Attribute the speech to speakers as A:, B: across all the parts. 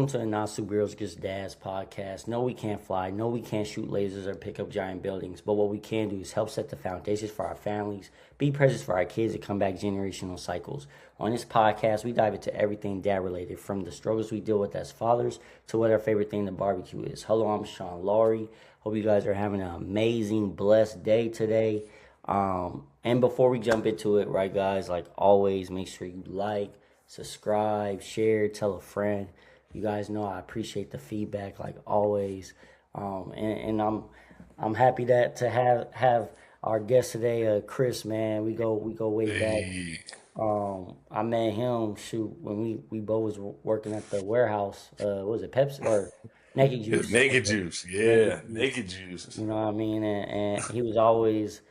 A: to the Not Superheroes Just Dads podcast. No, we can't fly. No, we can't shoot lasers or pick up giant buildings. But what we can do is help set the foundations for our families, be present for our kids, and come back generational cycles. On this podcast, we dive into everything dad related, from the struggles we deal with as fathers to what our favorite thing to barbecue is. Hello, I'm Sean Laurie. Hope you guys are having an amazing, blessed day today. And before we jump into it, right, guys, like always, make sure you like, subscribe, share, tell a friend. You guys know I appreciate the feedback, like always. And I'm happy that to have our guest today, Chris. Man, we go way back.
B: Hey,
A: I met him shoot when we both was working at the warehouse. What was it Pepsi or Naked
B: it's
A: Juice?
B: naked juice.
A: Naked
B: Yeah,
A: Juice.
B: naked juice.
A: You know what I mean? And he was always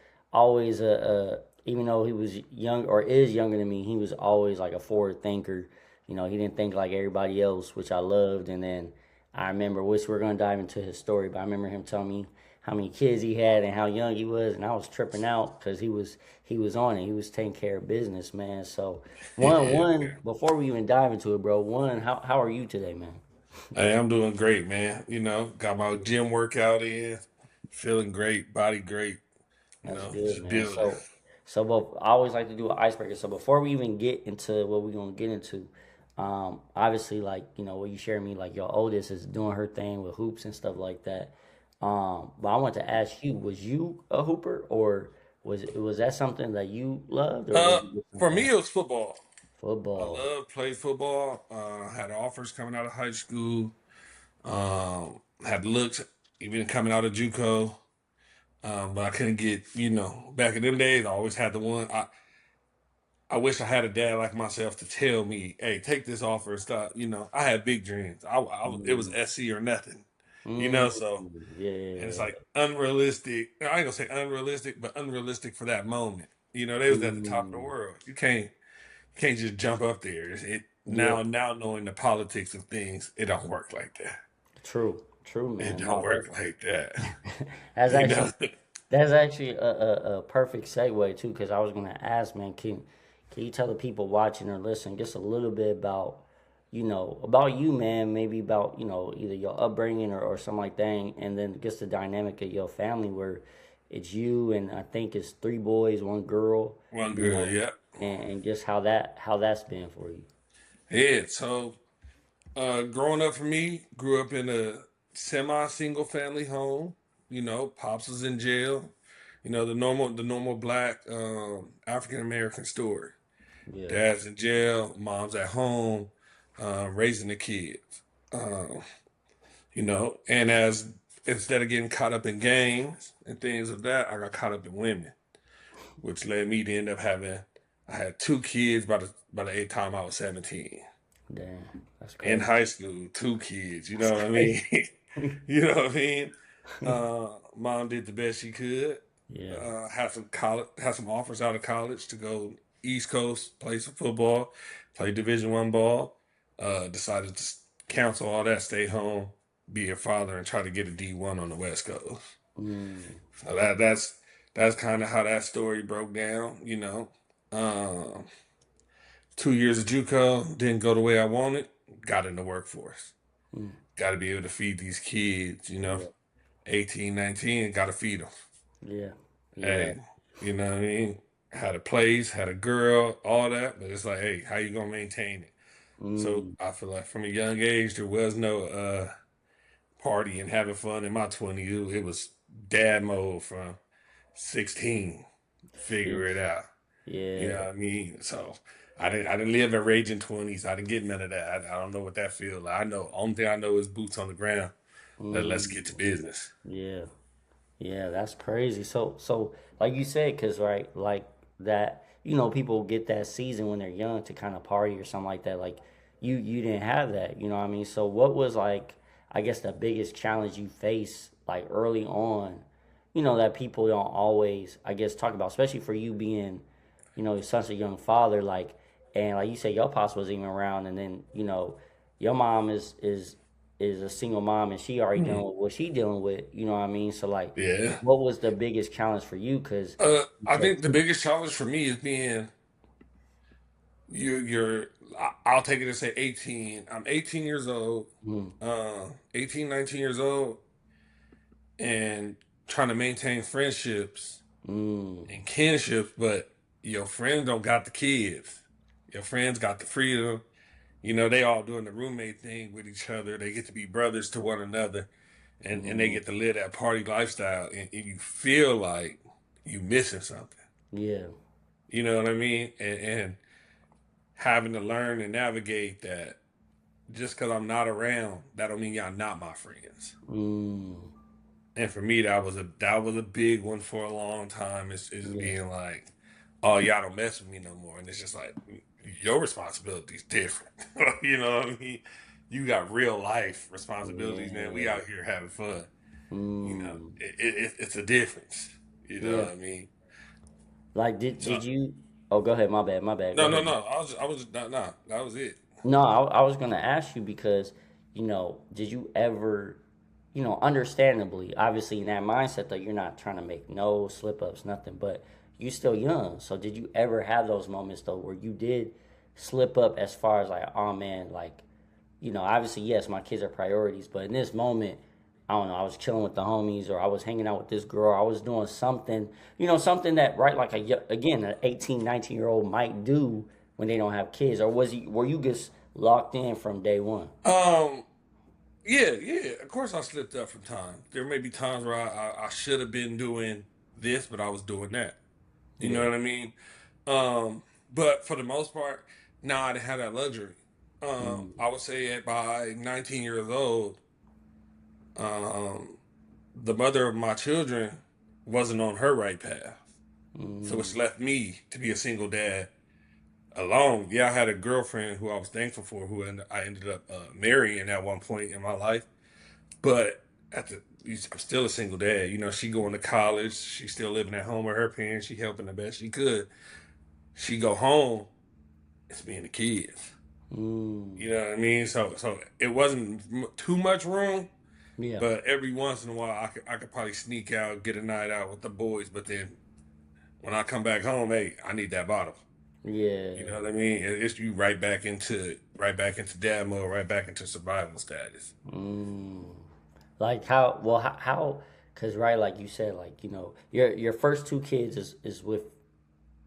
A: even though he was young or is younger than me, he was always like a forward thinker. You know, he didn't think like everybody else, which I loved. And then I remember, which we're gonna dive into his story, but I remember him telling me how many kids he had and how young he was, and I was tripping out because he was on it. He was taking care of business, man. So
B: Yeah,
A: one before we even dive into it, bro. One, how are you today, man?
B: hey, I'm doing great, man. Got my gym workout in, feeling great, body great.
A: That's good,
B: Just
A: man.
B: building.
A: So I always like to do an icebreaker. So before we even get into what we're gonna get into, obviously, like what you shared me, like your oldest is doing her thing with hoops and stuff like that. But I want to ask you, was you a hooper, or was that something that you loved, or was
B: Uh,
A: it just
B: for
A: something
B: me,
A: else?
B: it was football. I
A: Football?
B: love play football. Had offers coming out of high school. Had looks even coming out of JUCO. But I couldn't get, back in them days, I always had the one. I wish I had a dad like myself to tell me, "Hey, take this offer and stop." I had big dreams. It was
A: Mm,
B: SC or nothing.
A: mm,
B: So and it's
A: yeah.
B: like unrealistic. I ain't gonna say unrealistic, but unrealistic for that moment. They was at the top of the
A: Mm,
B: world. You can't just jump up there.
A: yeah.
B: Now knowing the politics of things, it don't work like that.
A: True,
B: It
A: man.
B: don't
A: No,
B: work like that.
A: that's
B: You know.
A: actually That's actually a perfect segue too, because I was gonna ask, man, can you tell the people watching or listening just a little bit about, about you, man, maybe about, either your upbringing or something like that, and then just the dynamic of your family where it's you and I think it's three boys, one girl,
B: One
A: you
B: girl,
A: know,
B: yeah.
A: and just how that's been for you.
B: Yeah, so growing up for me, grew up in a semi single family home. Pops was in jail. The normal black African American story.
A: Yeah.
B: Dad's in jail, mom's at home, raising the kids. Um, and as instead of getting caught up in gangs and things of that, I got caught up in women, which led me to end up having. I had two kids by the time I was 17.
A: Damn, that's
B: In
A: crazy.
B: high school, two kids. You
A: That's
B: know what I
A: crazy.
B: mean? You know what I mean? Mom did the best she could.
A: Yeah.
B: Had some offers out of college to go East Coast, play some football, play Division 1 ball. Decided to cancel all that, stay home, be a father, and try to get a D1 on the West Coast.
A: Mm,
B: So that's kind of how that story broke down. Um, 2 years of JUCO didn't go the way I wanted. Got in the workforce.
A: mm,
B: Got to be able to feed these kids.
A: yeah.
B: 18, 19, got to feed them.
A: Yeah. Yeah.
B: Hey, you know what I mean? Had a place, had a girl, all that, but it's like, hey, how you gonna maintain it? So
A: Mm,
B: I feel like from a young age there was no party and having fun in my 20s. It was dad mode from 16. Figure it
A: sheesh.
B: out. You know
A: Yeah.
B: what I mean? So I didn't live in raging 20s. I didn't get none of that. I don't know what that feels like. I know only thing I know is boots on the ground. Let's get to
A: Mm,
B: business.
A: yeah. Yeah, that's crazy. So like you said, because right, like that, people get that season when they're young to kind of party or something like that. Like you didn't have that, you know what I mean? So what was like, I guess the biggest challenge you faced like early on, that people don't always, I guess, talk about, especially for you being, such a young father, like, and like you said, your pops was even around, and then your mom is a single mom, and she already dealing
B: Hmm.
A: with what she dealing with. You know what I mean? So like,
B: Yeah.
A: what was the biggest challenge for you? Because you
B: I
A: said
B: think the biggest challenge for me is being you're I'll take it and say 18. I'm 18 years old,
A: Mm,
B: 18, 19 years old, and trying to maintain friendships
A: mm,
B: and kinships, but your friends don't got the kids. Your friends got the freedom. You know, they all doing the roommate thing with each other. They get to be brothers to one another, and they
A: mm,
B: get to live that party lifestyle, and you feel like you missing something.
A: yeah.
B: You know what I mean? And having to learn and navigate that just because I'm not around, that don't mean y'all not my friends.
A: Mm,
B: And for me, that was a big one for a long time. It's
A: yeah.
B: being like, oh, y'all don't mess with me no more, and it's just like your responsibility's different. You know what I mean? You got real life responsibilities, man. We
A: Yeah.
B: out here having fun. You know,
A: Mm,
B: it's a difference. You know
A: yeah.
B: what I mean?
A: Like, did
B: So
A: did you? Oh, go ahead. My bad. My bad. Go
B: no, no,
A: ahead.
B: no. I was just, nah. That was it.
A: No, I was gonna ask you because, did you ever, understandably, obviously in that mindset that you're not trying to make no slip ups, nothing, but you still young. So did you ever have those moments though where you did slip up as far as like, oh man, like, obviously yes, my kids are priorities, but in this moment, I don't know, I was chilling with the homies or I was hanging out with this girl, I was doing something, something that right like again, an 18, 19-year old might do when they don't have kids, or were you just locked in from day one?
B: Um, yeah, yeah. Of course, I slipped up from time. There may be times where I should have been doing this, but I was doing that. You know
A: Yeah.
B: what I mean? But for the most part, now I didn't have that luxury.
A: Mm,
B: I would say at by 19 years old, um, the mother of my children wasn't on her right path. So it's
A: mm,
B: left me to be a single dad alone. Yeah, I had a girlfriend who I was thankful for, I ended up marrying at one point in my life. But I'm still a single dad. You know, she going to college. She still living at home with her parents. She helping the best she could. She go home. It's me and the kids.
A: mm.
B: You know what I mean? So it wasn't too much room,
A: Yeah.
B: but every once in a while I could probably sneak out, get a night out with the boys. But then when I come back home, hey, I need that bottle. You
A: Yeah.
B: know what I mean? It's you right back into dad mode, right back into survival status.
A: Mm. Like how, cause right, like you said, like, your first two kids is with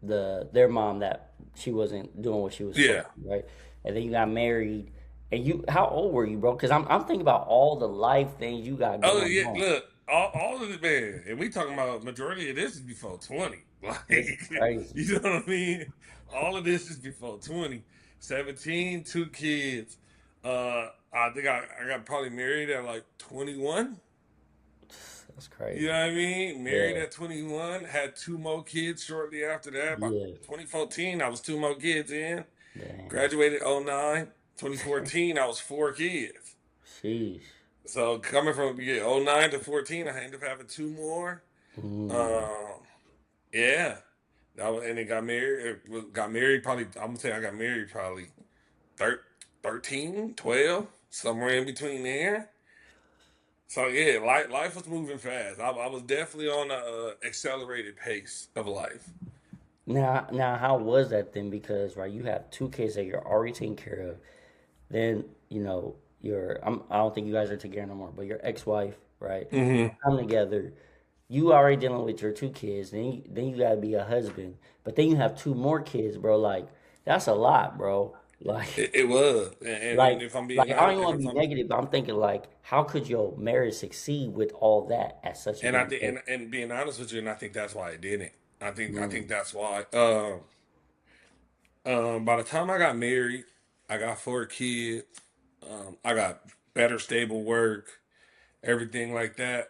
A: their mom that she wasn't doing what she was supposed
B: Yeah.
A: to, right? And then you got married, and how old were you, bro? Cause I'm thinking about all the life things you got
B: Oh
A: going
B: yeah,
A: on.
B: look, all of it, man, and we talking about majority of this is before 20. Like,
A: It's crazy.
B: you know what I mean? All of this is before 20. 17, two kids. I think I got probably married at like 21.
A: That's
B: You know
A: crazy.
B: what I mean? Married
A: Yeah.
B: at 21, had two more kids shortly after that. By
A: Yeah.
B: 2014, I was two more kids in.
A: Damn.
B: Graduated '09. 2014, I was four kids.
A: Sheesh.
B: So coming from '09 to 14, I ended up having two more.
A: Mm.
B: Um, yeah, and then got married. Got married probably. I'm gonna say I got married probably 13, 12, somewhere in between there. So yeah, life was moving fast. I was definitely on a accelerated pace of life.
A: Now, how was that then? Because right, you have two kids that you're already taking care of. Then I don't think you guys are together no more, but your ex-wife, right?
B: Hmm.
A: Come together. You already dealing with your two kids. Then you gotta be a husband. But then you have two more kids, bro. Like that's a lot, bro. Like
B: It was, and
A: like
B: if I'm
A: like
B: being
A: I don't
B: honest,
A: even
B: and
A: want
B: if
A: to be
B: I'm
A: negative, but I'm thinking like, how could your marriage succeed with all that at such a
B: and I
A: young
B: think
A: age?
B: and being honest with you, and I think that's why I didn't. I think
A: Mm,
B: that's why. By the time I got married, I got four kids. I got better, stable work, everything like that.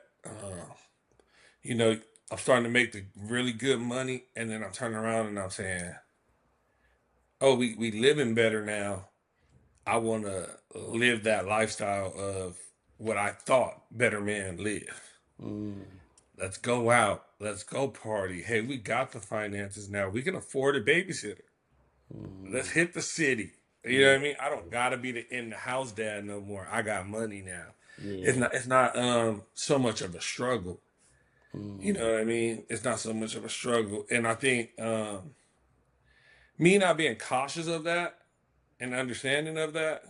B: You know, I'm starting to make the really good money, and then I'm turning around and I'm saying, "Oh, we living better now. I want to live that lifestyle of what I thought better men live.
A: mm,
B: Let's go out. Let's go party. Hey, we got the finances now. We can afford a babysitter. Let's
A: mm,
B: hit the city. You know
A: yeah,
B: what I mean? I don't gotta be the in the house dad no more. I got money now. It's
A: yeah,
B: not it's not so much of a struggle. You
A: mm,
B: know what I mean? It's not so much of a struggle. And I think me not being cautious of that and understanding of that,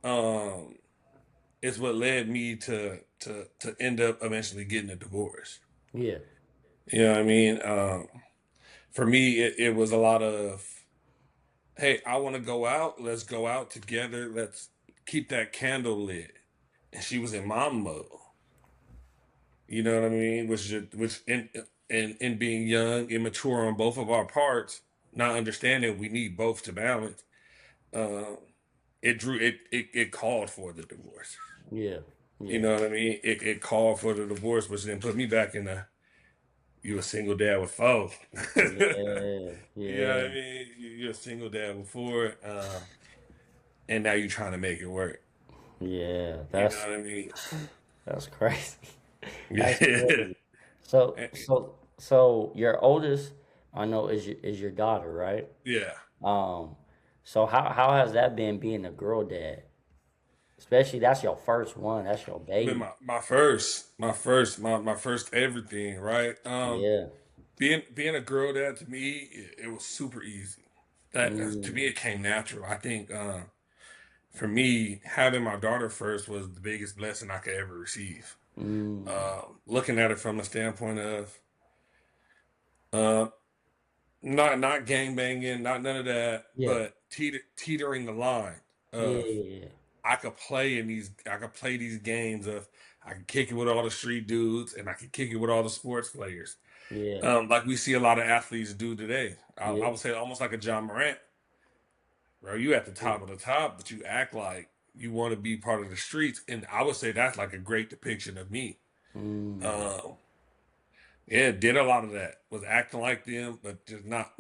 B: um, is what led me to end up eventually getting a divorce.
A: Yeah.
B: You know what I mean? For me, it was a lot of, hey, I want to go out. Let's go out together. Let's keep that candle lit. And she was in mom mode. You know what I mean? Which in being young, immature on both of our parts, not understanding we need both to balance. Uh, it called for the divorce.
A: Yeah.
B: You
A: Yeah.
B: know what I mean? It called for the divorce, which then put me back in the you a single dad with four.
A: Yeah.
B: You know what
A: Yeah.
B: I mean? You're a single dad before, and now you're trying to make it work.
A: Yeah.
B: You know what I mean?
A: That's crazy. That's
B: Yeah,
A: crazy. So your oldest, I know, is your daughter, right?
B: yeah.
A: Um, so how has that been being a girl dad? Especially that's your first one. That's your
B: Been
A: baby.
B: my first everything, right?
A: Yeah.
B: Being a girl dad to me, it was super easy. That to me,
A: Mm,
B: it came natural. I think for me, having my daughter first was the biggest blessing I could ever receive.
A: mm,
B: Looking at it from the standpoint of uh, not gang banging, not none of that,
A: yeah.
B: but teetering the line of
A: Yeah.
B: I could play these games of I can kick it with all the street dudes and I can kick it with all the sports players.
A: Yeah.
B: Like we see a lot of athletes do today. I
A: Yeah.
B: would say almost like a John Morant, bro. You at the
A: Yeah.
B: top of the top, but you act like you want to be part of the streets, and I would say that's like a great depiction of me.
A: Mm,
B: Um, yeah, did a lot of that. Was acting like them, but just not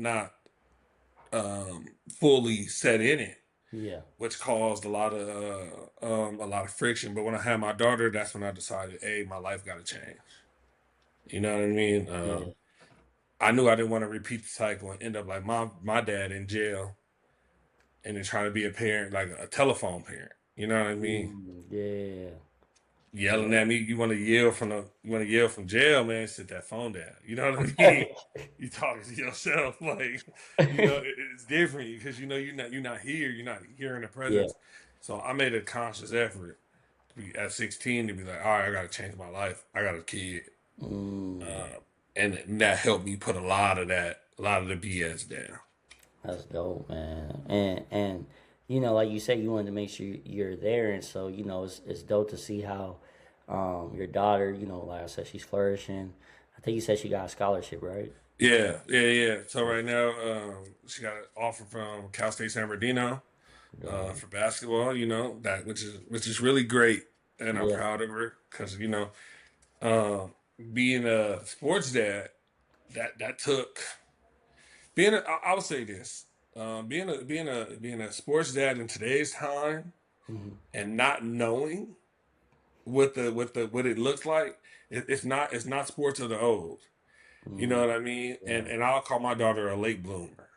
B: fully set in it,
A: yeah.
B: which caused a lot of friction. But when I had my daughter, that's when I decided, hey, my life got to change. You know what I mean?
A: Yeah.
B: I knew I didn't want to repeat the cycle and end up like my dad in jail and then trying to be a parent, like a telephone parent. You know what I mean?
A: Mm, yeah.
B: Yelling
A: Yeah.
B: at me, you want to yell from jail, man. Sit that phone down. You know what I mean? You talking to yourself, like it's different because you're not here, you're not here in the
A: Yeah.
B: presence. So I made a conscious effort to be at 16 to be like, all right, I got to change my life. I got a kid,
A: Mm,
B: uh, and that helped me put a lot of the BS down.
A: that's dope, man. And like you said, you wanted to make sure you're there, and so it's dope to see how your daughter, like I said, she's flourishing. I think you said she got a scholarship, right?
B: Yeah. So right now, she got an offer from Cal State San Bernardino
A: Dope.
B: for basketball. You know that which is really great, and I'm
A: Yeah.
B: proud of her because um, being a sports dad that took being a, I would say this being a sports dad in today's time
A: Hmm.
B: and not knowing what it looks like. It's not sports of the old. You know
A: Mm,
B: what I mean?
A: yeah.
B: And I'll call my daughter a late bloomer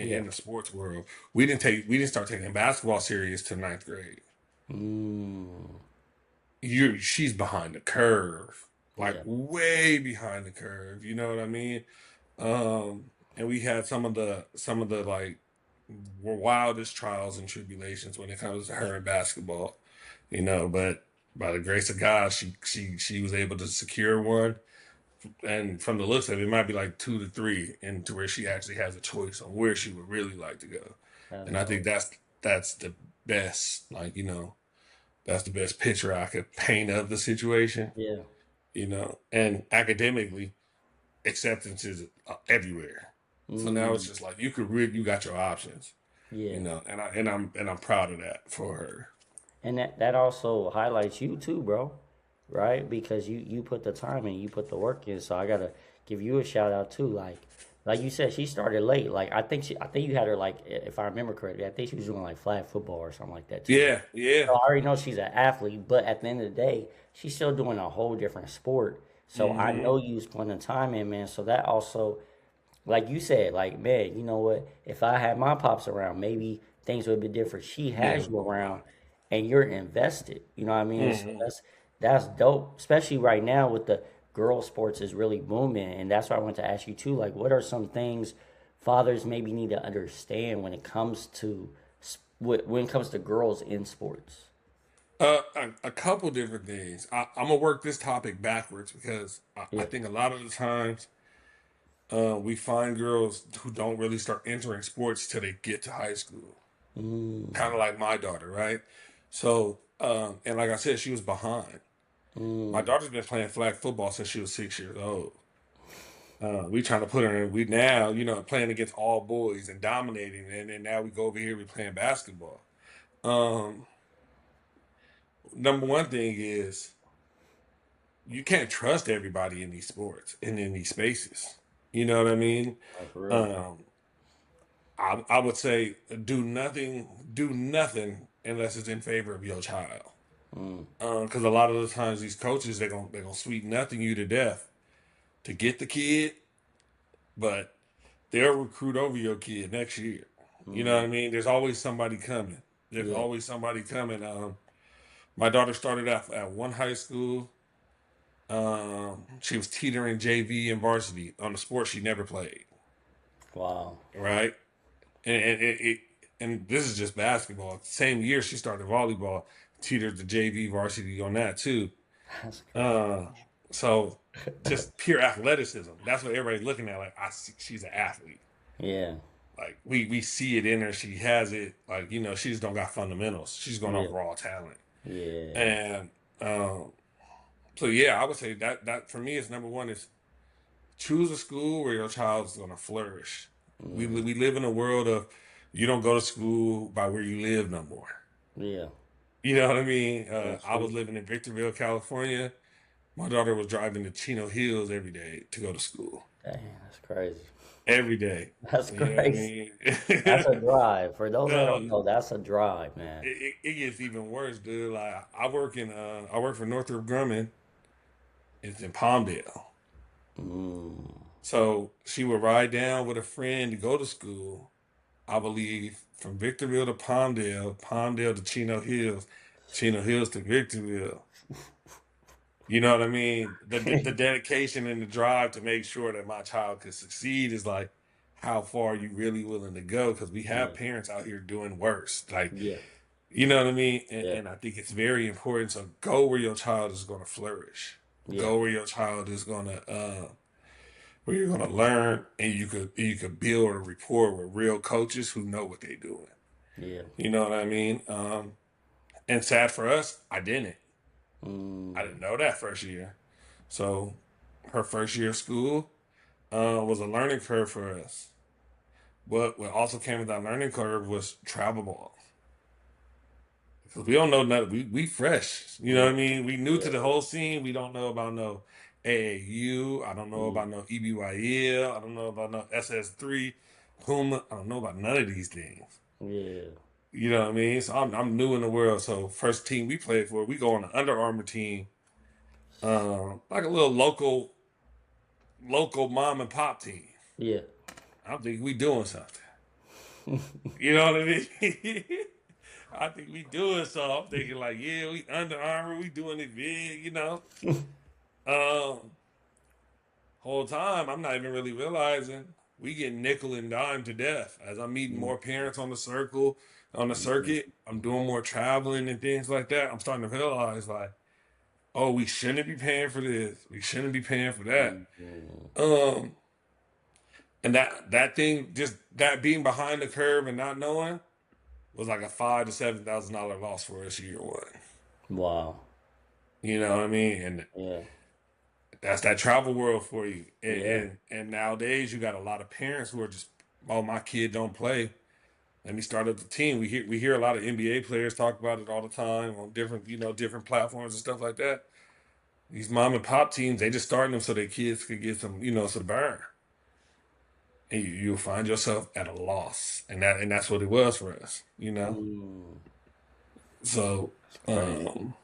A: Yeah.
B: in the sports world. We didn't start taking basketball serious till ninth grade.
A: Mm,
B: She's behind the curve, like
A: yeah.
B: way behind the curve. You know what I mean? And we had some of the like wildest trials and tribulations when it comes to her in basketball. But by the grace of God, she was able to secure one. And from the looks of it, it might be like 2 to 3, and to where she actually has a choice on where she would really like to go.
A: That's
B: And I think
A: dope.
B: that's the best, that's the best picture I could paint of the situation.
A: Yeah.
B: And academically, acceptance is everywhere. So now it's
A: Mm,
B: just like you got your options,
A: yeah.
B: and I'm proud of that for her.
A: And that also highlights you too, bro. Right? Because you put the time in, you put the work in. So I gotta give you a shout out too. Like you said, she started late. Like I think you had her like if I remember correctly, I think she was doing like flag football or something like that too.
B: Yeah, yeah.
A: So I already know she's an athlete, but at the end of the day, she's still doing a whole different sport. So I
B: Hmm.
A: know you was putting the time in, man. So that also, like you said, like man, you know what? If I had my pops around, maybe things would be different. She
B: Yeah.
A: has you around, and you're invested. You know what I mean? So
B: Hmm.
A: that's dope, especially right now with the girl sports is really booming, and that's why I want to ask you too. Like, what are some things fathers maybe need to understand when it comes to when it comes to girls in sports?
B: A couple different things. I'm gonna work this topic backwards because I
A: Yeah.
B: think a lot of the times we find girls who don't really start entering sports till they get to high school. Kind of like my daughter, right? So, and like I said, she was behind. My daughter's been playing flag football since she was 6 years old. We trying to put her in. We now, playing against all boys and dominating, and then now we go over here. We playing basketball. Um, Number one thing is you can't trust everybody in these sports and in these spaces. You know what I mean?
A: Oh, for real.
B: Um, I would say do nothing unless it's in favor of your child. Because a lot of the times these coaches they're gonna sweet nothing you to death to get the kid, but they'll recruit over your kid next year. You know what I mean? There's always somebody coming. There's
A: Yeah.
B: always somebody coming. My daughter started out at one high school. She was teetering JV and varsity on the sport she never played.
A: Wow.
B: Right, and this is just basketball. Same year she started volleyball, teetered the JV varsity on that too.
A: That's crazy.
B: Uh, so just pure athleticism. That's what everybody's looking at. Like I see, she's an athlete.
A: Yeah.
B: Like we see it in her. She has it. Like she just don't got fundamentals. She's going off
A: Yeah.
B: raw talent.
A: Yeah.
B: And so yeah, I would say that for me is number one is choose a school where your child's going to flourish. We live in a world of you don't go to school by where you live no more.
A: Yeah.
B: You know what I mean?
A: That's
B: I was
A: true.
B: living in Victorville, California. My daughter was driving to Chino Hills every day to go to school.
A: Dang, that's crazy.
B: Every day.
A: That's
B: You know what I
A: crazy.
B: mean?
A: That's a drive. For those that don't
B: um,
A: know, that's a drive, man.
B: it gets even worse, dude. Like I work for Northrop Grumman. It's in Palmdale. So she would ride down with a friend to go to school. I believe from Victorville to Palmdale, Palmdale to Chino Hills, Chino Hills to Victorville. You know what I mean? The dedication and the drive to make sure that my child could succeed is like, how far are you really willing to go? Because we have
A: Yeah.
B: parents out here doing worse. Like,
A: Yeah.
B: you know what I mean? And,
A: Yeah.
B: and I think it's very important. So go where your child is going to flourish.
A: Yeah.
B: Go where your child is going to where you're going to learn, and you could build a rapport with real coaches who know what they're doing.
A: Yeah.
B: You know what I mean? And sad for us, I didn't. I
A: Mm.
B: didn't know that first year. So her first year of school was a learning curve for us. But what also came with that learning curve was travel ball. Because we don't know nothing. We fresh. You know
A: Yeah.
B: what I mean? We new to
A: Yeah.
B: the whole scene. We don't know about no AAU. I don't know
A: Mm.
B: about no EBYL. I don't know about no SS3, Puma. I don't know about none of these things.
A: Yeah.
B: You know what I mean? So I'm new in the world. So first team we played for, we go on the Under Armour team, like a little local mom and pop team.
A: Yeah.
B: I'm thinking we doing something. You know what I mean? I think we doing something. I'm thinking like, yeah, we Under Armour, we doing it big, you know. Um, Whole time I'm not even really realizing we get nickel and dime to death as I'm meeting more parents on the circuit. I'm doing more traveling and things like that. I'm starting to realize like, oh, we shouldn't be paying for this. We shouldn't be paying for that.
A: Mm.
B: Um, and that thing, just that being behind the curve and not knowing, was like a $5,000 to $7,000 loss for us year one.
A: Wow.
B: You know what I mean? And
A: Yeah.
B: that's that travel world for you. And,
A: Yeah.
B: and nowadays you got a lot of parents who are just, oh, my kid don't play. Let me start up the team. We hear a lot of NBA players talk about it all the time on different platforms and stuff like that. These mom and pop teams, they just starting them so their kids could get some burn. And you'll find yourself at a loss. And that's what it was for us, you know?
A: Mm.
B: So
A: It's crazy.
B: um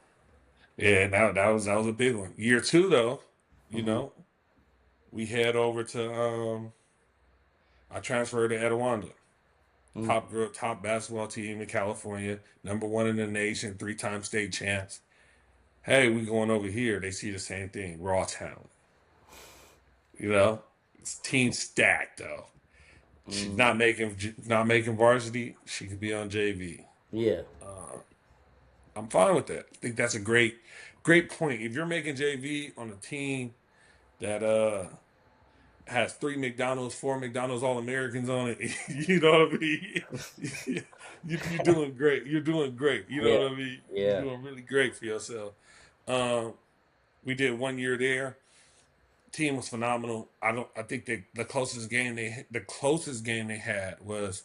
B: yeah, that was a big one. Year two though, you
A: Hmm.
B: know, we head over to I transferred to Etowanda.
A: Mm.
B: Top basketball team in California, number one in the nation, three-time state champs. Hey, we going over here. They see the same thing, raw talent. You know, it's team stacked though. She's
A: Mm,
B: not making varsity. She could be on JV.
A: yeah.
B: I'm fine with that. I think that's a great point. If you're making JV on a team that has three McDonald's, four McDonald's All Americans on it, you know what I mean? You're doing great. You're doing great. You know
A: Yeah.
B: what I mean? You're
A: Yeah.
B: doing really great for yourself. Um, we did 1 year there. Team was phenomenal. I think the closest game they had was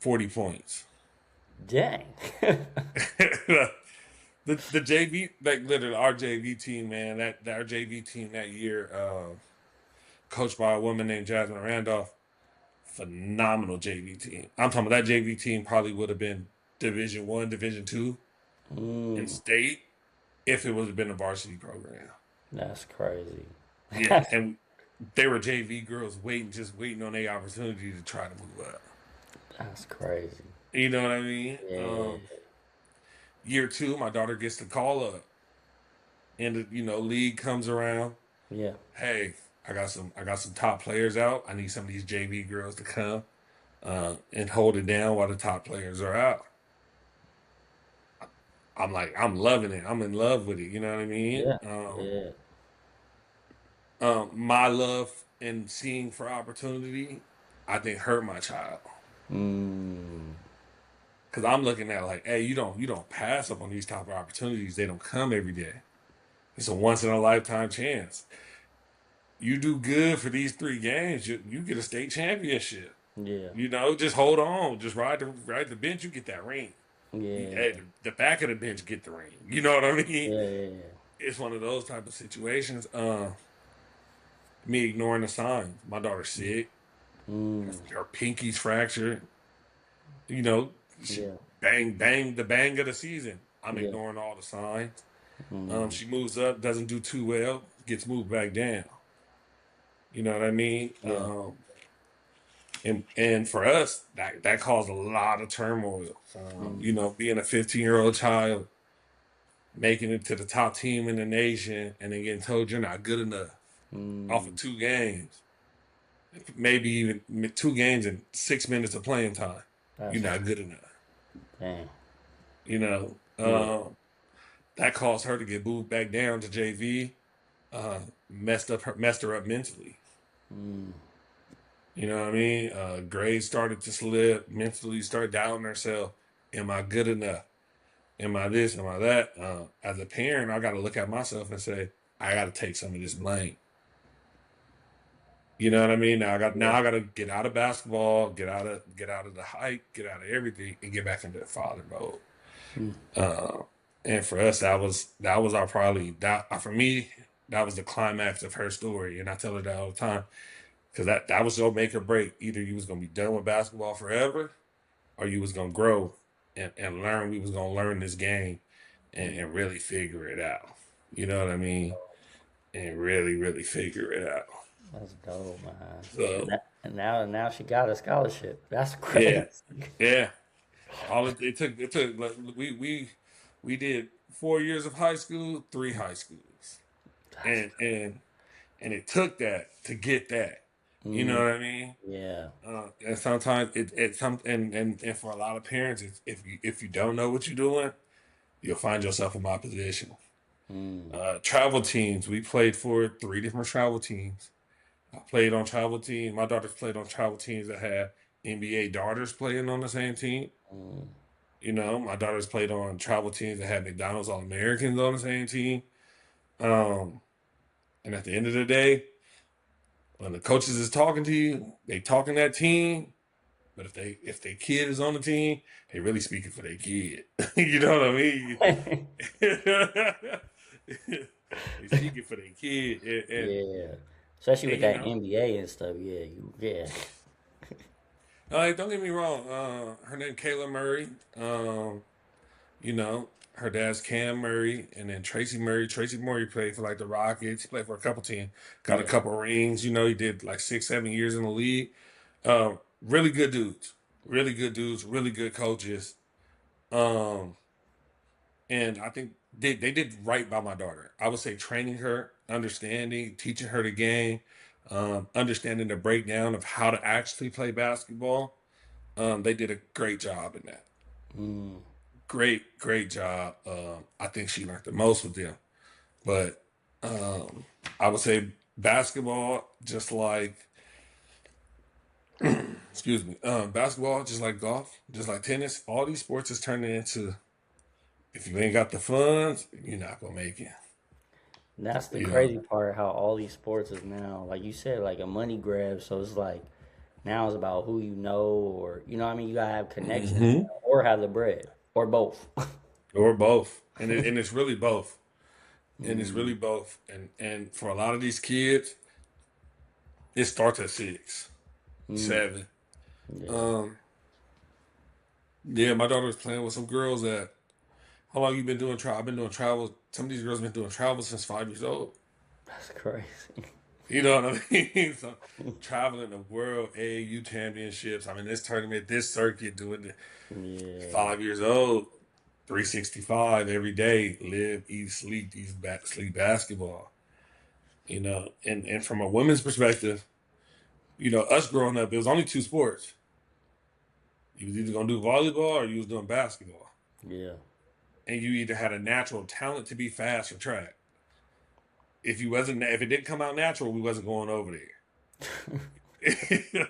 B: 40 points.
A: Dang.
B: The JV, like literally our JV team, man, that our JV team that year, coached by a woman named Jasmine Randolph, phenomenal JV team. I'm talking about that JV team probably would have been Division 1, Division 2 in
A: Mm,
B: state if it would have been a varsity program.
A: that's crazy.
B: Yeah, and they were JV girls just waiting on their opportunity to try to move up.
A: That's crazy.
B: You know what I mean?
A: Yeah.
B: Year two, my daughter gets the call up, and the league comes around.
A: Yeah.
B: Hey, I got some top players out. I need some of these JV girls to come and hold it down while the top players are out. I'm like, I'm loving it. I'm in love with it. You know what I mean?
A: Yeah. Yeah.
B: My love and seeing for opportunity, I think hurt my child
A: Mm,
B: because I'm looking at like, hey, you don't pass up on these type of opportunities. They don't come every day. It's a once in a lifetime chance. You do good for these 3 games, you get a state championship.
A: yeah.
B: Just hold on, just ride the bench. You get that ring.
A: Yeah.
B: Hey, the back of the bench get the ring. You know what I mean?
A: Yeah. Yeah.
B: It's one of those type of situations. Me ignoring the signs. My daughter's sick.
A: Mm,
B: Her pinky's fractured. You know, she
A: yeah.
B: bang the bang of the season. I'm
A: Yeah.
B: ignoring all the signs.
A: Mm,
B: She moves up, doesn't do too well, gets moved back down. You know what I mean?
A: yeah.
B: And for us, that caused a lot of turmoil.
A: Mm,
B: Being a 15-year-old child, making it to the top team in the nation, and then getting told you're not good enough off of
A: mm,
B: 2 games, maybe even 2 games and 6 minutes of playing time. You're
A: that's
B: not good enough.
A: dang.
B: You know,
A: Yeah.
B: that caused her to get moved back down to JV. Messed her up mentally.
A: Mm,
B: You know what I mean? Grades started to slip. Mentally, started doubting herself. Am I good enough? Am I this? Am I that? As a parent, I got to look at myself and say, I got to take some of this blame. You know what I mean?
A: yeah.
B: Now I got to get out of basketball, get out of the hype, get out of everything, and get back into the father mode.
A: Mm,
B: Uh, and for us, that was our probably that for me that was the climax of her story, and I tell her that all the time because that was your make or break. Either you was gonna be done with basketball forever, or you was gonna grow and learn. We was gonna learn this game
A: mm,
B: and really figure it out. You know what I mean? And really figure it out.
A: that's dope, man.
B: So
A: And now she got a scholarship. That's
B: yeah,
A: crazy.
B: yeah. All it took like, we did 4 years of high school, 3 high schools,
A: That's
B: and it took that to get that. You know
A: mm,
B: what I mean?
A: yeah.
B: And sometimes and for a lot of parents, if you don't know what you're doing, you'll find yourself in my position.
A: Mm,
B: Travel teams, we played for 3 different travel teams. I played on travel teams. My daughters played on travel teams that had NBA daughters playing on the same team.
A: mm,
B: My daughters played on travel teams that had McDonald's All Americans on the same team. Um, and at the end of the day, when the coaches is talking to you, they talking that team. But if their kid is on the team, they really speaking for their kid. You know what I mean? They speaking for their kid,
A: yeah. Especially
B: and
A: with that NBA and stuff. Yeah. Yeah.
B: don't get me wrong. Her name Kayla Murray. Her dad's Cam Murray, and then Tracy Murray. Tracy Murray played for like the Rockets. He played for a couple teams. Got a
A: Yeah.
B: couple rings. He did like 6, 7 years in the league. Really good dudes. Really good dudes. Really good coaches. Um, and I think they did right by my daughter. I would say training her, understanding, teaching her the game, understanding the breakdown of how to actually play basketball. They did a great job in that.
A: Mm,
B: Great job. I think she learned the most with them. But I would say basketball, just like, excuse me, basketball, just like golf, just like tennis, all these sports is turning into, if you ain't got the funds, you're not going to make it.
A: that's the
B: You know?
A: crazy part. How all these sports is now, like you said, like a money grab. So it's like now it's about who you know, or you know what I mean. You gotta have connections
B: Hmm.
A: or have the bread or both.
B: Or both. And it's really both. And it's
A: Mm,
B: really both. And for a lot of these kids, it starts at 6,
A: mm,
B: 7.
A: yeah,
B: Um, yeah, my daughter was playing with some girls that, how long you been doing travel? I've been doing travel. Some of these girls been doing travel since 5 years old.
A: that's crazy.
B: You know what I mean? So traveling the world AAU championships. I mean, this tournament, this circuit, doing it.
A: Yeah,
B: 5 years old, 365 every day. Live, eat, sleep, sleep basketball. And from a women's perspective, us growing up, it was only two sports. You was either gonna do volleyball or you was doing basketball,
A: yeah,
B: and you either had a natural talent to be fast or track. If it didn't come out natural, we wasn't going over there.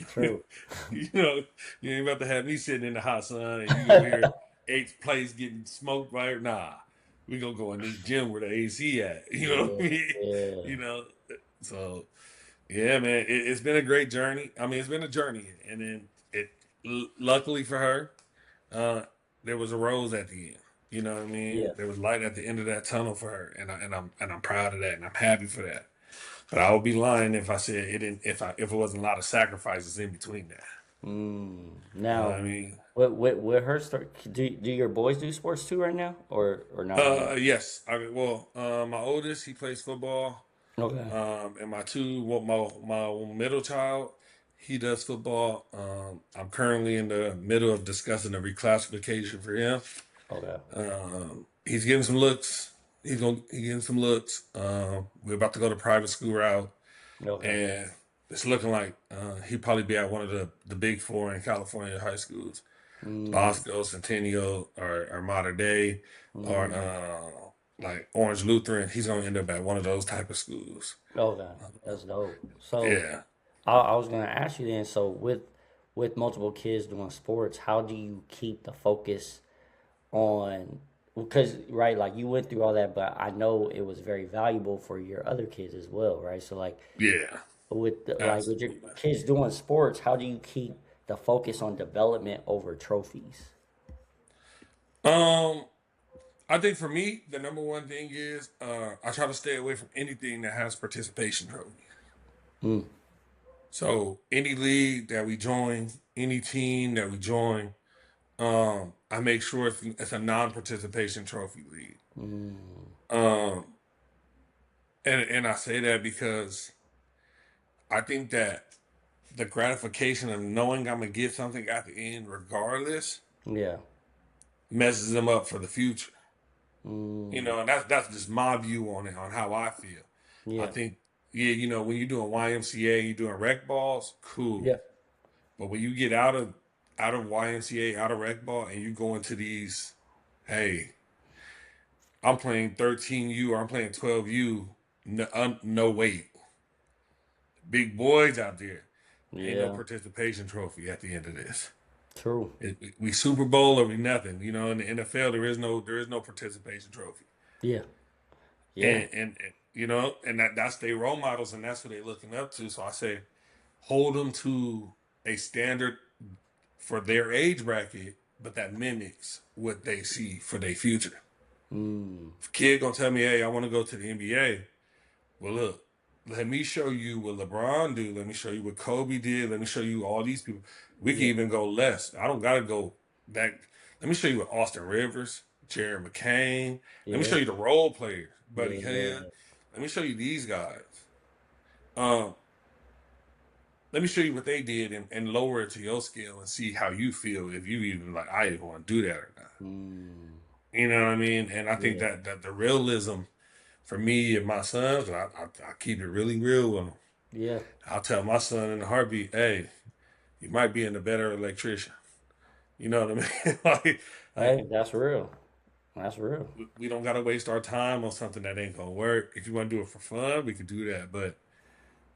A: true.
B: You know, you ain't about to have me sitting in the hot sun and you over here eighth place getting smoked by. Nah, we gonna go in this gym where the AC at. You know
A: Yeah,
B: what I mean?
A: yeah,
B: You know, so yeah, man, it's been a great journey. I mean, it's been a journey, and then luckily for her, uh, there was a rose at the end. You know what I mean?
A: yeah.
B: There was light at the end of that tunnel for her, and I'm proud of that, and I'm happy for that. But I would be lying if I said it didn't. If it wasn't a lot of sacrifices in between that.
A: Mm.
B: You know
A: Now,
B: what I mean?
A: what her start? Do your boys do sports too right now, or not right now?
B: Yes. My oldest, he plays football.
A: Okay,
B: And my middle child, he does football. I'm currently in the middle of discussing a reclassification for him.
A: okay,
B: He's getting some looks. He's getting some looks. We're about to go to private school route,
A: okay.
B: and it's looking like he'll probably be at one of the big four in California high schools.
A: Mm,
B: Bosco, Centennial, or Mater Dei, or
A: mm,
B: like Orange Lutheran. He's gonna end up at one of those type of schools.
A: okay, that's dope. So
B: Yeah.
A: I was gonna ask you then. So with multiple kids doing sports, how do you keep the focus on? Because right, like you went through all that, but I know it was very valuable for your other kids as well, right? So like
B: Yeah,
A: with your
B: absolutely.
A: kids doing sports, how do you keep the focus on development over trophies?
B: Um, I think for me, the number one thing is I try to stay away from anything that has participation trophy.
A: Mm,
B: So any league that we join, any team that we join, I make sure it's a non-participation trophy league.
A: mm,
B: Um, and I say that because I think that the gratification of knowing I'm gonna get something at the end, regardless,
A: yeah.
B: messes them up for the future.
A: Mm,
B: And that's just my view on it, on how I feel. I
A: yeah.
B: think, yeah, when you're doing YMCA, you're doing rec balls,
A: Yeah.
B: cool. But when you get out of YMCA, out of rec ball, and you go into these, hey, I'm playing 13U or I'm playing 12U, no weight, big boys out there. Ain't no
A: Yeah.
B: participation trophy at the end of this.
A: True.
B: We Super Bowl or we nothing. In the NFL, there is no participation trophy.
A: Yeah. Yeah.
B: And that's their role models and that's what they're looking up to. So I say hold them to a standard for their age bracket, but that mimics what they see for their future.
A: Mm,
B: If a kid gonna tell me, hey, I want to go to the NBA, well look, let me show you what LeBron do. Let me show you what Kobe did. Let me show you all these people. We can
A: yeah.
B: even go less. I don't gotta go back. Let me show you what Austin Rivers, Jared McCain. Let me
A: Yeah.
B: show you the role players, Buddy Hield.
A: Yeah.
B: Let me show you these guys. Um, let me show you what they did and lower it to your scale and see how you feel if you even like I even want to do that or not.
A: Mm,
B: You know what I mean? And I think
A: yeah.
B: that the realism for me and my sons, I keep it really real with them.
A: Yeah.
B: I'll tell my son in a heartbeat, hey, you might be in a better electrician. You know what I mean? Like
A: Hey, that's real. That's real.
B: we don't gotta waste our time on something that ain't gonna work. If you want to do it for fun, we could do that. But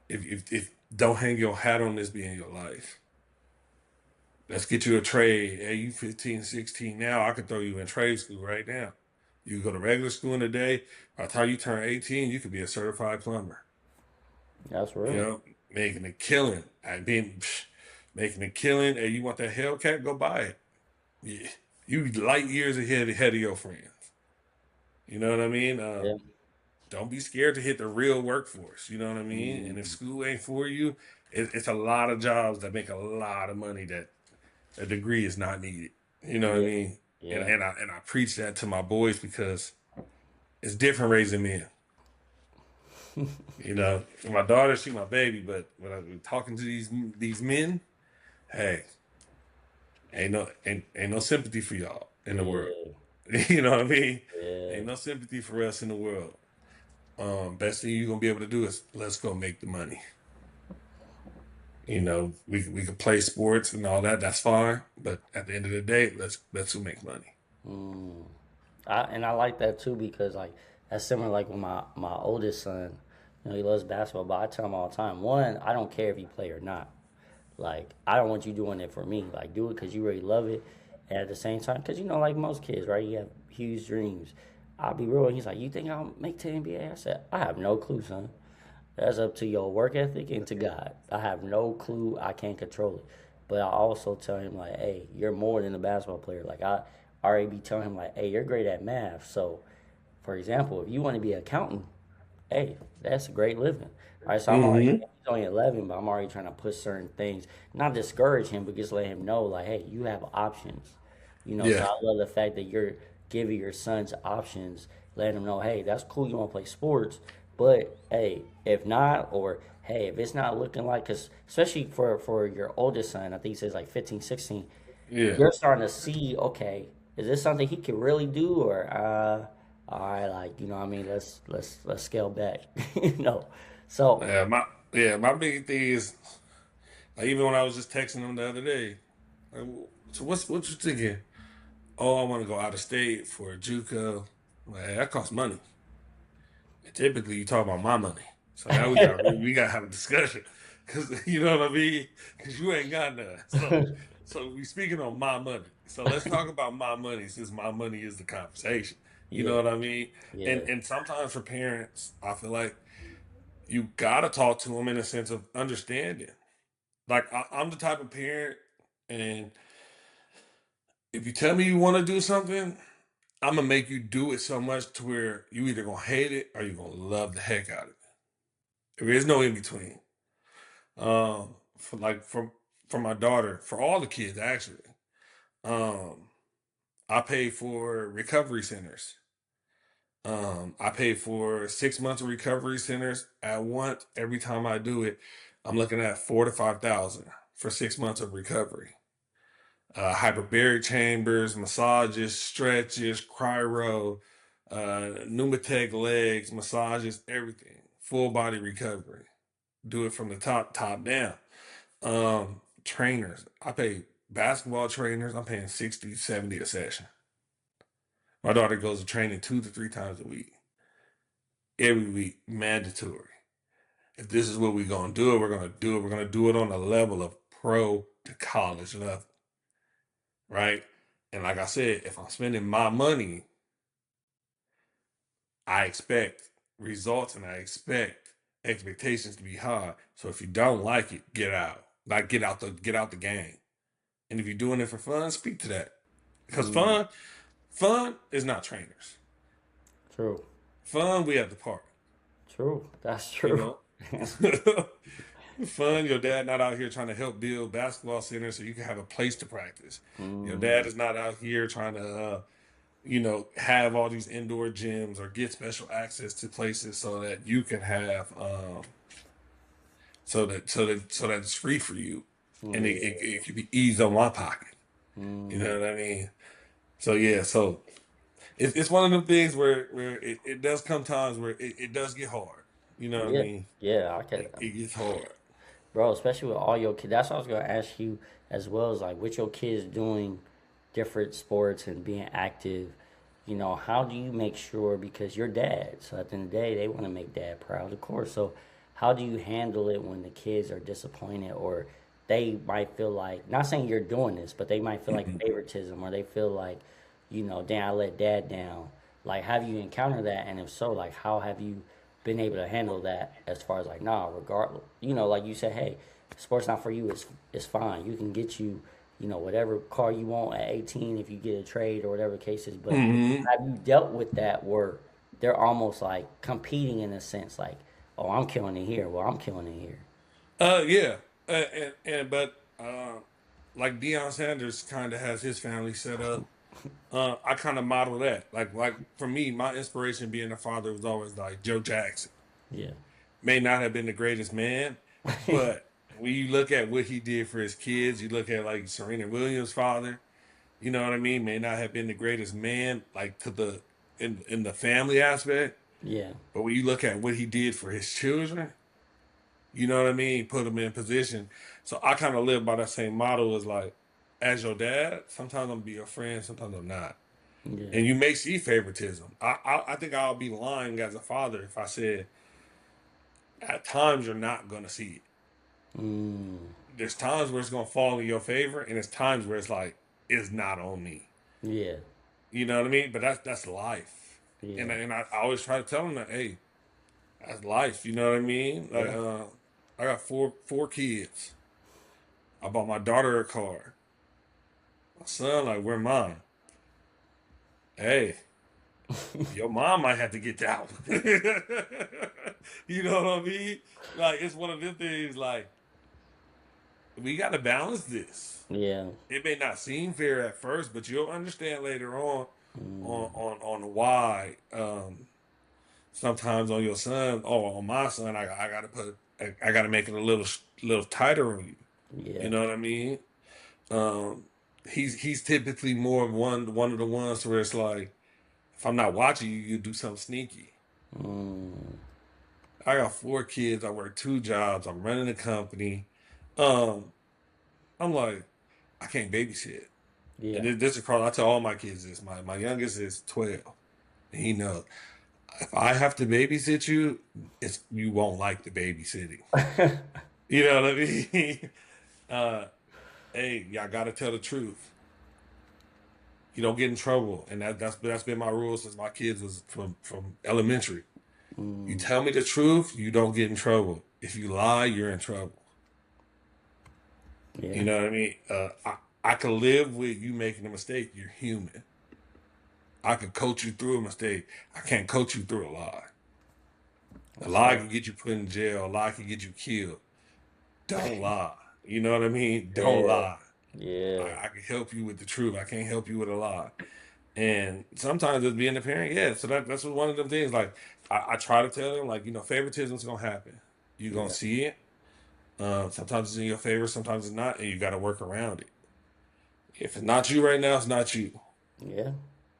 B: if don't hang your hat on this being your life. Let's get you a trade. Hey, you 15, 16 now. I could throw you in trade school right now. You can go to regular school in a day. By the time you turn 18, you could be a certified plumber.
A: That's
B: You
A: real.
B: know, making a killing. Making a killing. Hey, you want that Hellcat? Go buy it. Yeah. You light years ahead of your friends. You know what I mean?
A: Yeah.
B: Don't be scared to hit the real workforce. You know what I mean? And if
A: Mm,
B: school ain't for you, it's a lot of jobs that make a lot of money that a degree is not needed. You know what I
A: yeah.
B: mean? And
A: Yeah.
B: I preach that to my boys because it's different raising men. You know, my daughter, she my baby, but when I'm talking to these men, hey, ain't no sympathy for y'all in the world.
A: Yeah.
B: You know what I mean?
A: Yeah.
B: Ain't no sympathy for us in the world. Best thing you're gonna be able to do is let's go make the money. You know, we can play sports and all that. That's fine, but at the end of the day, let's go make money.
A: Mm. I like that too because like that's similar like with my oldest son. You know, he loves basketball, but I tell him all the time, one, I don't care if you play or not. Like, I don't want you doing it for me. Like, do it because you really love it. And at the same time, because, you know, like most kids, right? You have huge dreams. I'll be real. He's like, you think I'll make to NBA? I said, I have no clue, son. That's up to your work ethic and to God. I have no clue. I can't control it. But I also tell him, like, hey, you're more than a basketball player. Like, I already be telling him, like, hey, you're great at math. So, for example, if you want to be an accountant, hey, that's a great living. All right, so I'm already
B: Mm-hmm.
A: he's only 11, but I'm already trying to push certain things, not discourage him, but just let him know, like, hey, you have options. You know, so
B: Yeah.
A: I love the fact that you're giving your sons options, letting them know, hey, that's cool, you want to play sports, but hey, if not, or hey, if it's not looking like, because especially for your oldest son, I think he says like 15, 16,
B: Yeah.
A: you're starting to see, okay, is this something he can really do, or all right, like you know, what I mean, let's scale back, you know. So
B: My big thing is like, even when I was just texting them the other day, like, so what you thinking? Oh, I want to go out of state for a JUCO. Like, that costs money. And typically, you talk about my money. So now we got to have a discussion because you know what I mean. Because you ain't got none. So we speaking on my money. So let's talk about my money since my money is the conversation. You know
A: yeah,
B: what I mean? And
A: yeah,
B: and sometimes for parents, I feel like you gotta talk to them in a sense of understanding. Like I'm the type of parent, and if you tell me you want to do something, I'm gonna make you do it so much to where you either gonna hate it or you're gonna love the heck out of it. There is no in between. For like for my daughter, for all the kids actually, um, I pay for recovery centers. I pay for 6 months of recovery centers at once. Every time I do it, I'm looking at 4 to 5 thousand for 6 months of recovery. Hyperbaric chambers, massages, stretches, cryo, pneumatic legs, massages, everything. Full body recovery. Do it from the top down. Trainers. I pay basketball trainers. I'm paying 60, 70 a session. My daughter goes to training 2 to 3 times a week. Every week, mandatory. If this is what we're gonna do, we're gonna do it. We're gonna do it on a level of pro to college level, right? And like I said, if I'm spending my money, I expect results and I expect expectations to be high. So if you don't like it, get out. Like get out the game. And if you're doing it for fun, speak to that. Because
A: mm,
B: fun is not trainers.
A: true,
B: Fun, we at the park.
A: true. That's
B: You
A: true.
B: know, fun. Your dad not out here trying to help build basketball centers so you can have a place to practice. Your dad
A: Mm,
B: is not out here trying to, have all these indoor gyms or get special access to places so that you can have, so that it's free for you, and it,
A: yeah,
B: it, it can be eased on my pocket. You
A: mm,
B: know what I mean? So yeah, it's one of them things where it does come times where it does get hard. You know what I
A: Yeah,
B: mean?
A: yeah, I can.
B: It gets hard.
A: Bro, especially with all your kids. That's what I was gonna ask you as well as like with your kids doing different sports and being active. How do you make sure because you're dad, so at the end of the day, they want to make dad proud, of course. So, how do you handle it when the kids are disappointed or they might feel like, not saying you're doing this, but they might feel like favoritism or they feel like, damn, I let dad down. Like, have you encountered that? And if so, like, how have you been able to handle that as far as like, nah, regardless, like you said, hey, sports not for you, it's fine. You can get you, whatever car you want at 18 if you get a trade or whatever the case is. But
B: Hmm.
A: have you dealt with that where they're almost like competing in a sense, like, oh, I'm killing it here, well, I'm killing it here.
B: Yeah. But like Deion Sanders kind of has his family set up. I kind of model that. Like for me, my inspiration being a father was always like Joe Jackson.
A: Yeah.
B: May not have been the greatest man, but when you look at what he did for his kids, you look at like Serena Williams' father. You know what I mean? May not have been the greatest man, like to the in the family aspect,
A: Yeah.
B: but when you look at what he did for his children, you know what I mean? Put them in position. So I kind of live by that same model as like, as your dad, sometimes I'm gonna be your friend, sometimes I'm not.
A: Yeah.
B: And you may see favoritism. I think I'll be lying as a father if I said at times you're not gonna see it.
A: Mm.
B: There's times where it's gonna fall in your favor, and there's times where it's like it's not on me.
A: Yeah.
B: You know what I mean? But that's life. And
A: Yeah.
B: I always try to tell them that, hey, that's life. You know what I mean? Like
A: Yeah.
B: I got four kids. I bought my daughter a car. My son, like, we're mine. Hey, your mom might have to get down. You know what I mean? Like, it's one of them things. Like, we got to balance this.
A: Yeah.
B: It may not seem fair at first, but you'll understand later on
A: Mm.
B: on why. Sometimes on your son or on my son, I got to I got to make it a little tighter on you. You
A: Yeah.
B: know what I mean? Um, he's typically more of one of the ones where it's like if I'm not watching you, you do something sneaky.
A: Mm.
B: I got four kids. I work two jobs. I'm running a company. Um, I'm like I can't babysit. And
A: Yeah.
B: this is across. I tell all my kids this. My youngest is 12. And he knows if I have to babysit you, it's you won't like the babysitting. You know what I mean? uh, hey, y'all got to tell the truth. You don't get in trouble, and that's been my rule since my kids was from elementary. You
A: Mm.
B: tell me the truth, you don't get in trouble. If you lie, you're in trouble.
A: Yeah.
B: You know what I mean? I can live with you making a mistake. You're human. I can coach you through a mistake. I can't coach you through a lie. A
A: That's
B: lie
A: hard.
B: can get you put in jail. A lie can get you killed. Don't lie. You know what I mean? Don't
A: Yeah.
B: lie.
A: Yeah.
B: I can help you with the truth. I can't help you with a lie. And sometimes it's being a parent, yeah. So that's one of them things. Like I try to tell them, like favoritism's gonna happen. You're gonna
A: Yeah.
B: see it. Sometimes it's in your favor, sometimes it's not, and you got to work around it. If it's not you right now, it's not you.
A: Yeah.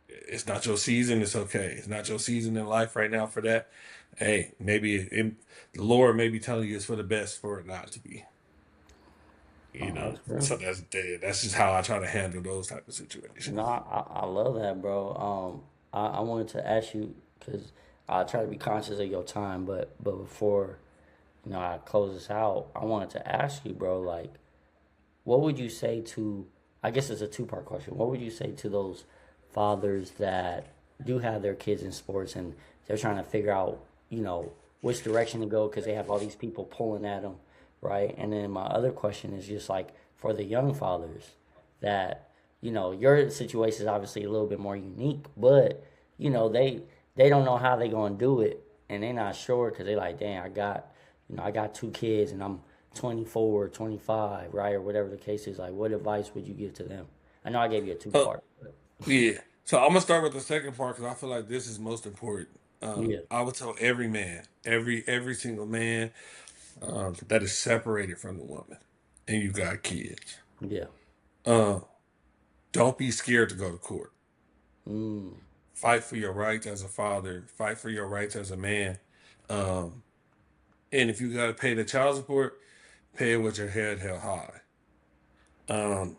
B: It's not your season. It's okay. It's not your season in life right now for that. Hey, maybe the Lord may be telling you it's for the best for it not to be. You
A: Oh,
B: know,
A: that's real.
B: so that's just how I try to handle those type of situations.
A: No, I love that, bro. I wanted to ask you because I try to be conscious of your time, but before I close this out, I wanted to ask you, bro, like, what would you say to? I guess it's a two-part question. What would you say to those fathers that do have their kids in sports and they're trying to figure out, which direction to go because they have all these people pulling at them, right? And then my other question is just like for the young fathers that your situation is obviously a little bit more unique, but they don't know how they gonna do it, and they're not sure because they like, damn, I got two kids and I'm 24, 25, right, or whatever the case is. Like, what advice would you give to them? I know I gave you a two
B: Uh,
A: part. But
B: yeah. So I'm gonna start with the second part because I feel like this is most important.
A: yeah,
B: I would tell every man, every single man, that is separated from the woman, and you got kids.
A: yeah,
B: Uh, don't be scared to go to court.
A: mm,
B: Fight for your rights as a father. Fight for your rights as a man. Um, And if you got to pay the child support, pay it with your head held high. Um,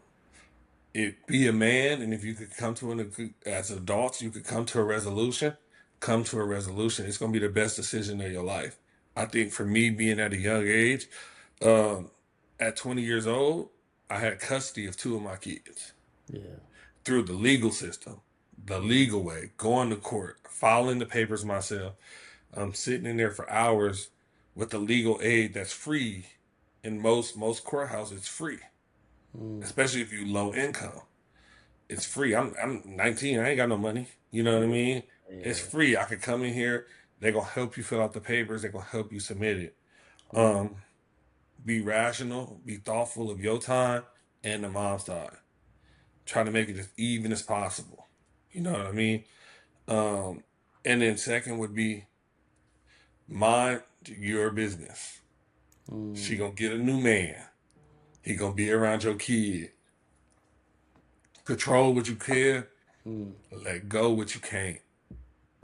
B: be a man, and if you could come to as adults, you could come to a resolution. Come to a resolution. It's gonna be the best decision of your life. I think for me, being at a young age, um, at 20 years old, I had custody of two of my kids
A: Yeah.
B: through the legal system, the legal way, going to court, filing the papers myself. I'm sitting in there for hours with the legal aid that's free. In most courthouses, it's free,
A: Mm.
B: especially if you low income. It's free. I'm 19. I ain't got no money. You know what I mean? It's
A: Yeah.
B: free. I could come in here. They're gonna help you fill out the papers. They're gonna help you submit it.
A: Mm.
B: Um, be rational. Be thoughtful of your time and the mom's time. Try to make it as even as possible. You know what I mean? Um, and then second would be mind your business. She
A: Mm.
B: gonna get a new man. He gonna be around your kid. Control what you can.
A: Mm.
B: Let go what you can't.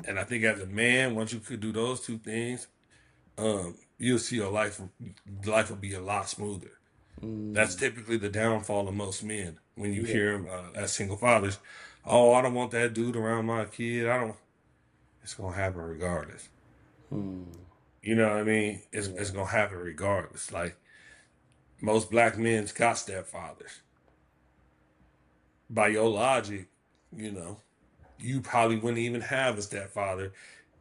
B: And I think as a man, once you could do those two things, you'll see your life will be a lot smoother. That's
A: Mm.
B: typically the downfall of most men when you
A: Yeah.
B: hear them as single fathers. Oh, I don't want that dude around my kid. I don't. It's gonna happen regardless.
A: Mm.
B: You know what I mean? It's
A: Yeah.
B: gonna happen regardless. Like most black men's got stepfathers. By your logic, you know, you probably wouldn't even have a stepfather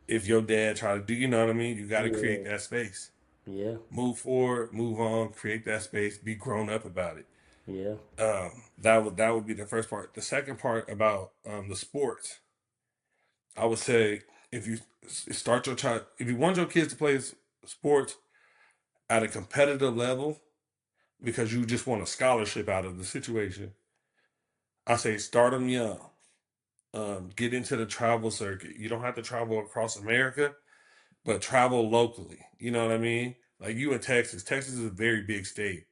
B: if your dad tried to do. You know what I mean? You got to create
A: Yeah.
B: that space.
A: Yeah.
B: Move forward, move on, create that space, be grown up about it.
A: Yeah.
B: That would be the first part. The second part about the sports, I would say if you start your child, if you want your kids to play sports at a competitive level because you just want a scholarship out of the situation, I say start them young. Get into the travel circuit. You don't have to travel across America, but travel locally. You know what I mean? Like you in Texas. Texas is a very big state.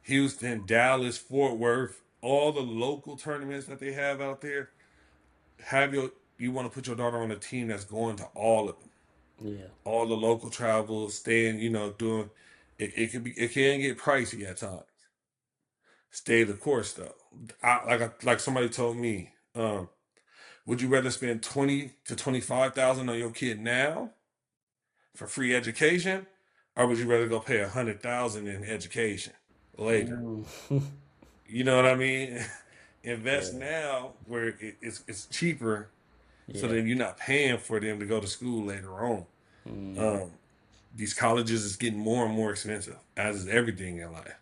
B: Houston, Dallas, Fort Worth, all the local tournaments that they have out there. Have your you want to put your daughter on a team that's going to all of them,
A: Yeah.
B: all the local travels, staying, doing. It can get pricey at times. Stay the course though. Like somebody told me, would you rather spend 20 to 25,000 on your kid now for free education, or would you rather go pay 100,000 in education later?
A: Mm.
B: You know what I mean? Invest
A: Yeah.
B: now where it's cheaper, so
A: Yeah.
B: then you're not paying for them to go to school later on.
A: Mm.
B: Um, these colleges is getting more and more expensive, as is everything in life.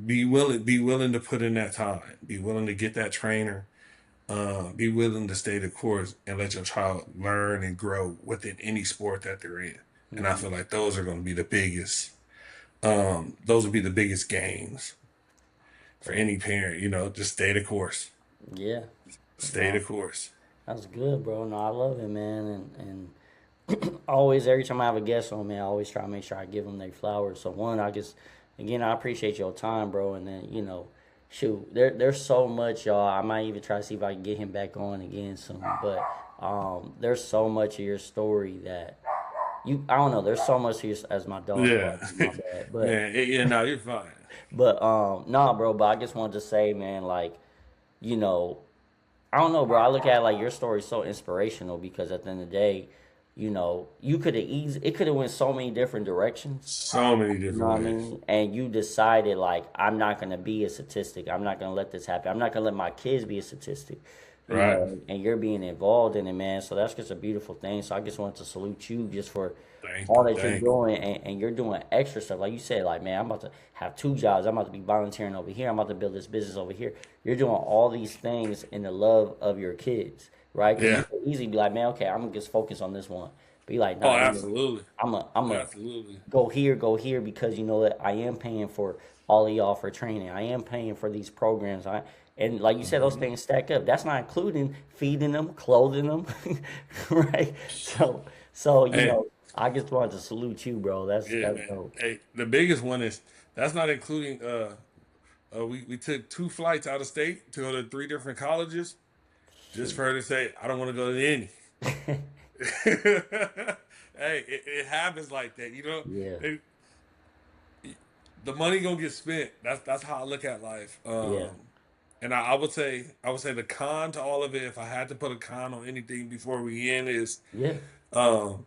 B: Be willing to put in that time. Be willing to get that trainer. Be willing to stay the course and let your child learn and grow within any sport that they're in. And I
A: Mm.
B: feel like those are going to be the biggest. Those would be the biggest gains for
A: Bro.
B: any parent. Just stay the course.
A: Yeah.
B: Stay
A: No,
B: the course.
A: that's good, bro. No, I love it, man. And always, every time I have a guest on, man, I always try to make sure I give them their flowers. So one, I just, again, I appreciate your time, bro. And then, shoot, there's so much, y'all. I might even try to see if I can get him back on again soon. But there's so much of your story that I don't know. There's so much to your, as my dog
B: Yeah,
A: barking, my bad. But
B: man. Yeah, no, you're fine.
A: nah, bro. But I just wanted to say, man, like, you know, I don't know, bro. I look at it like your story's so inspirational because at the end of the day, you could have it could have went so many different directions.
B: So many
A: You know
B: different
A: what I
B: ways.
A: mean? And you decided like I'm not gonna be a statistic. I'm not gonna let this happen. I'm not gonna let my kids be a statistic.
B: Right.
A: And you're being involved in it, man. So that's just a beautiful thing. So I just wanted to salute you just for
B: Thank
A: all
B: you.
A: that you're
B: Thank you.
A: doing, and you're doing extra stuff. Like you said, like man, I'm about to have two jobs. I'm about to be volunteering over here. I'm about to build this business over here. You're doing all these things in the love of your kids, right? Because you
B: Yeah.
A: could easily be like, man, okay, I'm gonna just focus on this one. Be like,
B: Oh,
A: nah,
B: absolutely.
A: I'm a
B: Absolutely.
A: go here because you know what I am paying for all of y'all for training. I am paying for these programs. And like you said, those
B: Hmm.
A: things stack up. That's not including feeding them, clothing them, right? So
B: Hey,
A: I just wanted to salute you, bro.
B: yeah,
A: That's
B: man.
A: dope.
B: Hey, the biggest one is that's not including. We took 2 flights out of state to go to 3 different colleges just
A: Shoot.
B: for her to say, I don't want to go to any. Hey, it happens like that.
A: Yeah,
B: It, the money gonna get spent. That's how I look at life.
A: yeah,
B: And I would say the con to all of it, if I had to put a con on anything before we end, is
A: yeah.
B: um,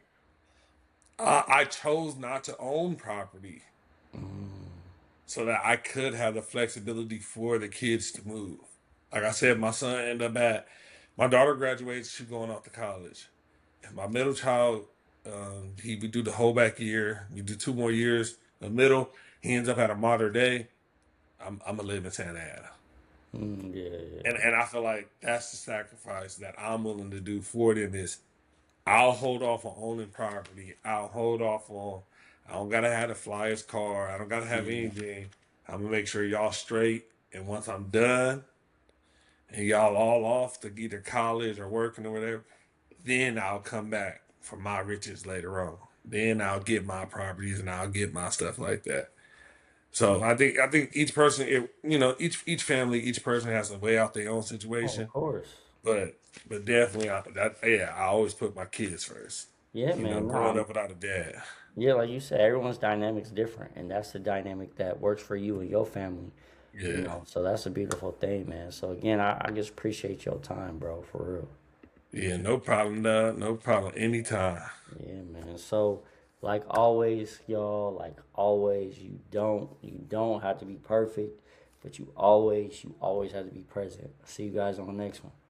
B: I chose not to own property so that I could have the flexibility for the kids to move. Like I said, my son ended up at my daughter graduates, she's going off to college. And my middle child, he would do the whole back year. We do 2 more years. The middle, he ends up at a modern day. I'm gonna live in Santa Ana.
A: Yeah,
B: And I feel like that's the sacrifice that I'm willing to do for them is I'll hold off on owning property. I'll hold off on I don't gotta have the flyers car. I don't gotta have
A: yeah,
B: anything. I'm gonna make sure y'all straight. And once I'm done and y'all all off to either college or working or whatever, then I'll come back for my riches later on. Then I'll get my properties and I'll get my stuff like that.
A: yeah.
B: So I think each person, each family, each person has to weigh out their own
A: Oh, of
B: situation.
A: course.
B: But definitely, I always put my kids first.
A: Yeah, man. No,
B: Growing up without a dad.
A: yeah, like you said, everyone's dynamic's different, and that's the dynamic that works for you and your family.
B: Yeah,
A: So that's a beautiful thing, man. So again, I just appreciate your time, bro, for real.
B: yeah, no problem, dog. No problem. Anytime.
A: Yeah, man. So like always, y'all, like always, you don't have to be perfect, but you always have to be present. See you guys on the next one.